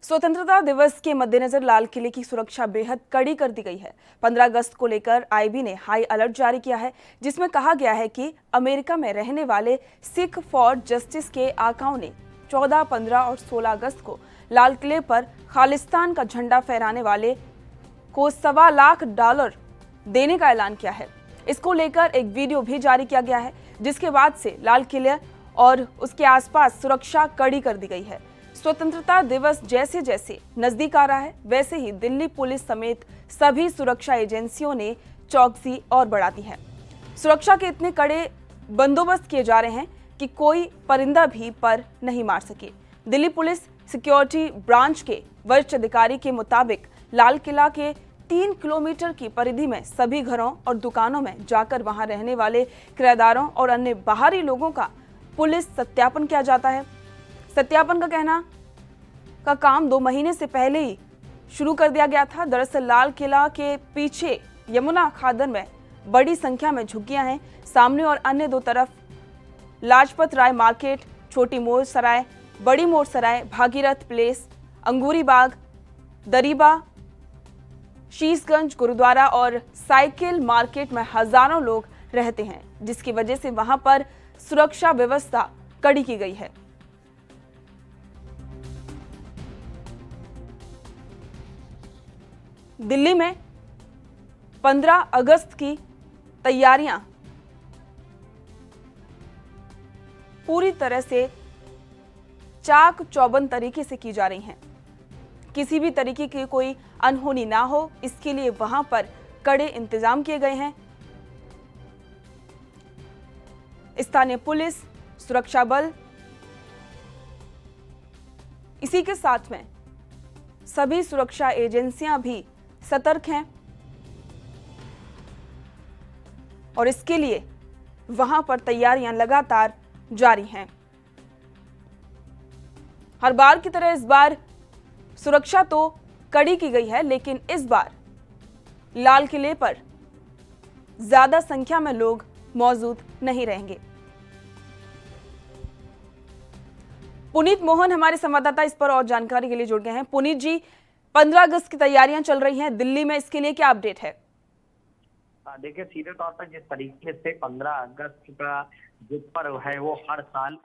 स्वतंत्रता दिवस के मद्देनजर लाल किले की सुरक्षा बेहद कड़ी कर दी गई है। 15 अगस्त को लेकर आईबी ने हाई अलर्ट जारी किया है, जिसमें कहा गया है कि अमेरिका में रहने वाले सिख फॉर जस्टिस के आकाओं ने 14, 15 और 16 अगस्त को लाल किले पर खालिस्तान का झंडा फहराने वाले को $1.25 लाख देने का ऐलान किया है। इसको लेकर एक वीडियो भी जारी किया गया है, जिसके बाद से लाल किले और उसके आसपास सुरक्षा कड़ी कर दी गई है। स्वतंत्रता दिवस जैसे जैसे नजदीक आ रहा है, वैसे ही दिल्ली पुलिस समेत सभी सुरक्षा एजेंसियों ने चौकसी और बढ़ा दी है। सुरक्षा के इतने कड़े बंदोबस्त किए जा रहे हैं कि कोई परिंदा भी पर नहीं मार सके। दिल्ली पुलिस सिक्योरिटी ब्रांच के वरिष्ठ अधिकारी के मुताबिक लाल किला के 3 किलोमीटर की परिधि में सभी घरों और दुकानों में जाकर वहां रहने वाले किराएदारों और अन्य बाहरी लोगों का पुलिस सत्यापन किया जाता है। सत्यापन का काम 2 महीने से पहले ही शुरू कर दिया गया था। दरअसल लाल किला के पीछे यमुना खादर में बड़ी संख्या में झुग्गियां हैं। सामने और अन्य दो तरफ लाजपत राय मार्केट, छोटी मोड़ सराय, बड़ी मोड़ सराय, भागीरथ प्लेस, अंगूरी बाग, दरीबा, शीशगंज गुरुद्वारा और साइकिल मार्केट में हजारों लोग रहते हैं, जिसकी वजह से वहां पर सुरक्षा व्यवस्था कड़ी की गई है। दिल्ली में 15 अगस्त की तैयारियां पूरी तरह से चाक चौबंद तरीके से की जा रही हैं। किसी भी तरीके की कोई अनहोनी ना हो, इसके लिए वहां पर कड़े इंतजाम किए गए हैं। स्थानीय पुलिस, सुरक्षा बल, इसी के साथ में सभी सुरक्षा एजेंसियां भी सतर्क हैं और इसके लिए वहां पर तैयारियां लगातार जारी हैं। हर बार की तरह इस बार सुरक्षा तो कड़ी की गई है, लेकिन इस बार लाल किले पर ज्यादा संख्या में लोग मौजूद नहीं रहेंगे। पुनीत मोहन हमारे संवाददाता इस पर और जानकारी के लिए जुड़ गए हैं। पुनीत जी, 15 अगस्त की तैयारियां चल रही हैं दिल्ली में, इसके लिए क्या अपडेट है? देखिए, सीधे तौर पर जिस तरीके से 15 अगस्त का जो पर्व है वो हर साल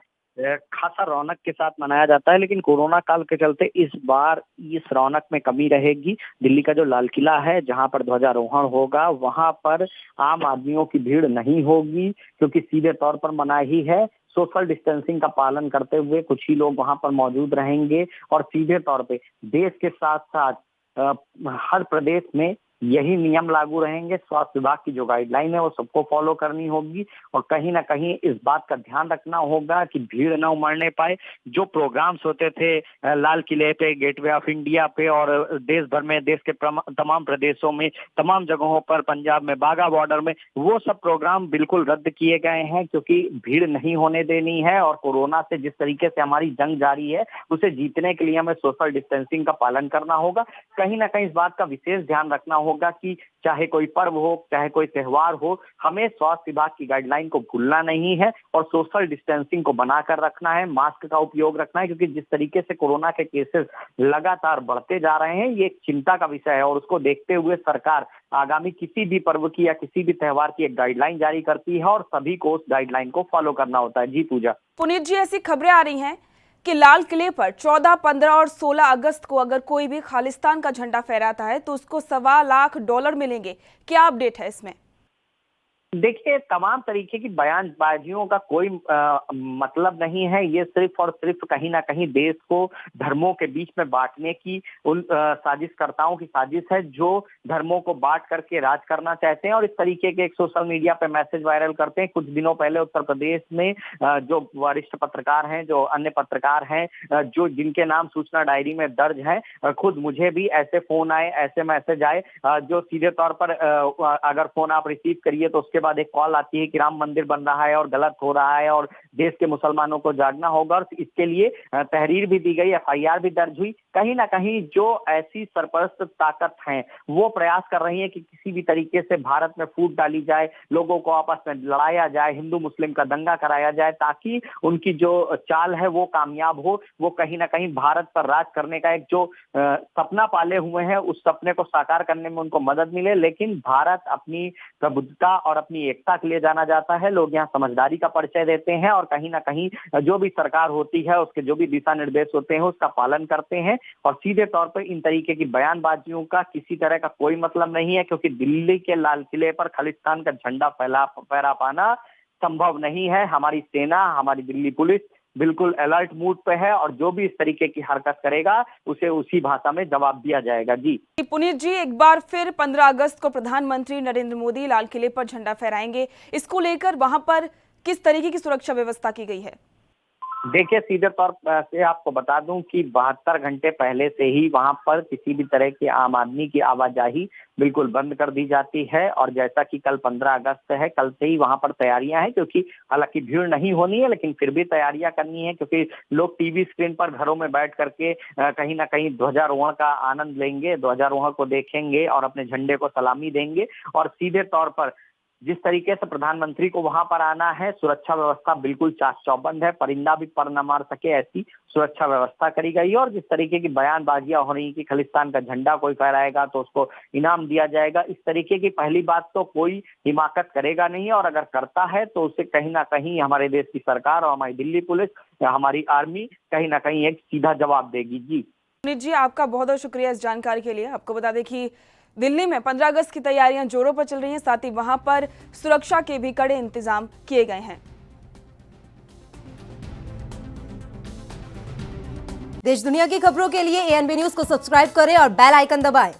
खासा रौनक के साथ मनाया जाता है, लेकिन कोरोना काल के चलते इस बार इस रौनक में कमी रहेगी। दिल्ली का जो लाल किला है, जहां पर ध्वजारोहण होगा, वहां पर आम आदमियों की भीड़ नहीं होगी, क्योंकि सीधे तौर पर मनाही है। सोशल डिस्टेंसिंग का पालन करते हुए कुछ ही लोग वहां पर मौजूद रहेंगे और सीधे तौर पे देश के साथ साथ हर प्रदेश में यही नियम लागू रहेंगे। स्वास्थ्य विभाग की जो गाइडलाइन है वो सबको फॉलो करनी होगी और कहीं ना कहीं इस बात का ध्यान रखना होगा कि भीड़ न उमड़ने पाए। जो प्रोग्राम्स होते थे लाल किले पे, गेटवे ऑफ इंडिया पे और देश भर में, देश के तमाम प्रदेशों में, तमाम जगहों पर, पंजाब में, बाघा बॉर्डर में, वो सब प्रोग्राम बिल्कुल रद्द किए गए हैं, क्योंकि भीड़ नहीं होने देनी है। और कोरोना से जिस तरीके से हमारी जंग जारी है, उसे जीतने के लिए हमें सोशल डिस्टेंसिंग का पालन करना होगा। कहीं ना कहीं इस बात का विशेष ध्यान रखना होगा कि चाहे कोई पर्व हो, चाहे कोई त्योहार हो, हमें स्वास्थ्य विभाग की गाइडलाइन को भूलना नहीं है और सोशल डिस्टेंसिंग को बनाकर रखना है, मास्क का उपयोग रखना है, क्योंकि जिस तरीके से कोरोना के केसेस लगातार बढ़ते जा रहे हैं, ये एक चिंता का विषय है और उसको देखते हुए सरकार आगामी किसी भी पर्व की या किसी भी त्योहार की एक गाइडलाइन जारी करती है और सभी को उस गाइडलाइन को फॉलो करना होता है। जी पूजा। पुनीत जी, ऐसी खबरें आ रही हैं कि लाल किले पर 14, 15 और 16 अगस्त को अगर कोई भी खालिस्तान का झंडा फहराता है तो उसको $1.25 लाख मिलेंगे। क्या अपडेट है इसमें? देखिए, तमाम तरीके की बयानबाजियों का कोई मतलब नहीं है। ये सिर्फ और सिर्फ कहीं ना कहीं देश को धर्मों के बीच में बांटने की उन साजिशकर्ताओं की साजिश है, जो धर्मों को बांट करके राज करना चाहते हैं और इस तरीके के एक सोशल मीडिया पे मैसेज वायरल करते हैं। कुछ दिनों पहले उत्तर प्रदेश में जो वरिष्ठ पत्रकार हैं, जो अन्य पत्रकार हैं, जो जिनके नाम सूचना डायरी में दर्ज है, खुद मुझे भी ऐसे फोन आए, ऐसे मैसेज आए, जो सीधे तौर पर अगर फोन आप रिसीव करिए तो उसके बाद एक कॉल आती है कि राम मंदिर बन रहा है और गलत हो रहा है और देश के मुसलमानों को जागना होगा, और इसके लिए तहरीर भी दी गई, एफआईआर भी दर्ज हुई। कहीं ना कहीं जो ऐसी सरपरस्त ताकत हैं वो प्रयास कर रही है कि किसी भी तरीके से भारत में फूट डाली जाए, लोगों को आपस में लड़ाया जाए, हिंदू मुस्लिम का दंगा कराया जाए, ताकि उनकी जो चाल है वो कामयाब हो। वो कहीं ना कहीं भारत पर राज करने का एक जो सपना पाले हुए हैं उस सपने को साकार करने में उनको मदद मिले। लेकिन भारत अपनी प्रबुद्धता और अपनी एकता के लिए जाना जाता है। लोग यहाँ समझदारी का परिचय देते हैं और कहीं ना कहीं जो भी सरकार होती है उसके जो भी दिशा निर्देश होते हैं उसका पालन करते हैं। और सीधे तौर पर इन तरीके की बयानबाजियों का किसी तरह का कोई मतलब नहीं है, क्योंकि दिल्ली के लाल किले पर खालिस्तान का झंडा फहरा पाना संभव नहीं है। हमारी सेना, हमारी दिल्ली पुलिस बिल्कुल अलर्ट मूड पे है और जो भी इस तरीके की हरकत करेगा उसे उसी भाषा में जवाब दिया जाएगा। जी पुनीत जी, एक बार फिर 15 अगस्त को प्रधानमंत्री नरेंद्र मोदी लाल किले पर झंडा फहराएंगे। इसको लेकर वहां पर किस तरीके की सुरक्षा व्यवस्था की गई है? देखिए, सीधे तौर से आपको बता दूं कि 72 घंटे पहले से ही वहां पर किसी भी तरह की आम आदमी की आवाजाही बिल्कुल बंद कर दी जाती है। और जैसा कि कल 15 अगस्त है, कल से ही वहां पर तैयारियां हैं, क्योंकि हालांकि भीड़ नहीं होनी है लेकिन फिर भी तैयारियां करनी है, क्योंकि लोग टीवी स्क्रीन पर घरों में बैठ करके कहीं ना कहीं ध्वजारोहण का आनंद लेंगे, ध्वजारोहण को देखेंगे और अपने झंडे को सलामी देंगे। और सीधे तौर पर जिस तरीके से प्रधानमंत्री को वहां पर आना है, सुरक्षा व्यवस्था बिल्कुल चाक चौबंद है, परिंदा भी पर न मार सके ऐसी सुरक्षा व्यवस्था करी गई है। और जिस तरीके की बयानबाजियां हो रही कि खालिस्तान का झंडा कोई फहराएगा तो उसको इनाम दिया जाएगा, इस तरीके की पहली बात तो कोई हिमाकत करेगा नहीं, और अगर करता है तो उसे कहीं ना कहीं हमारे देश की सरकार और हमारी दिल्ली पुलिस या हमारी आर्मी कहीं ना कहीं एक सीधा जवाब देगी। जी पुनीत जी, आपका बहुत बहुत शुक्रिया इस जानकारी के लिए। आपको बता दें कि दिल्ली में 15 अगस्त की तैयारियां जोरों पर चल रही हैं, साथ ही वहां पर सुरक्षा के भी कड़े इंतजाम किए गए हैं। देश दुनिया की खबरों के लिए एएनबी न्यूज को सब्सक्राइब करें और बेल आइकन दबाएं।